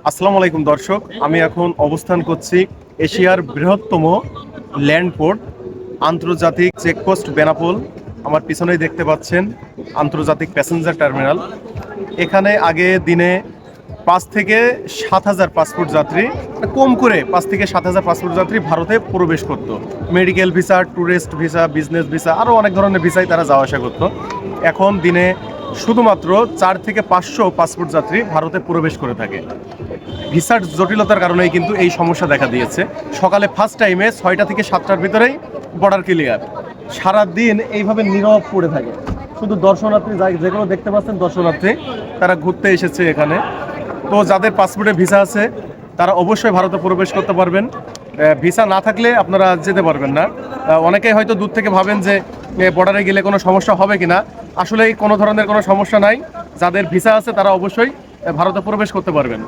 আসসালামু আলাইকুম দর্শক, আমি এখন অবস্থান করছি এশিয়ার বৃহত্তম ল্যান্ড পোর্ট আন্তর্জাতিক চেকপোস্ট বেনাপোল। আমার পিছনেই দেখতে পাচ্ছেন আন্তর্জাতিক প্যাসেঞ্জার টার্মিনাল। এখানে আগে দিনে 5 থেকে 7 হাজার পাসপোর্ট যাত্রী, কম করে 5 থেকে 7 হাজার পাসপোর্ট যাত্রী ভারতে প্রবেশ করত। Medical visa, tourist visa, business visa, আরও অনেক ধরনের ভিসায় তারা যাওয়া আসা করতো। এখন দিনে শুধুমাত্র 4 থেকে 500 পাসপোর্ট যাত্রী ভারতে প্রবেশ করে থাকে। ভিসার জটিলতার কারণেই কিন্তু এই সমস্যা দেখা দিয়েছে। সকালে ফার্স্ট টাইমে 6টা থেকে 7টার ভিতরেই বর্ডার ক্লিয়ার। সারা দিন এইভাবে নীরব পড়ে থাকে, শুধু দর্শনার্থী যেগুলো দেখতে পাচ্ছেন দর্শনার্থী, তারা ঘুরতে এসেছে এখানে। তো যাদের পাসপোর্টে ভিসা আছে তারা অবশ্যই ভারতে প্রবেশ করতে পারবেন। ভিসা না থাকলে আপনারা যেতে পারবেন না। অনেকেই হয়তো দূর থেকে ভাবেন যে বর্ডারে গেলে কোনো সমস্যা হবে কিনা। আসলে কোনো ধরনের কোনো সমস্যা নাই। যাদের ভিসা আছে তারা অবশ্যই ভারতে প্রবেশ করতে পারবেন।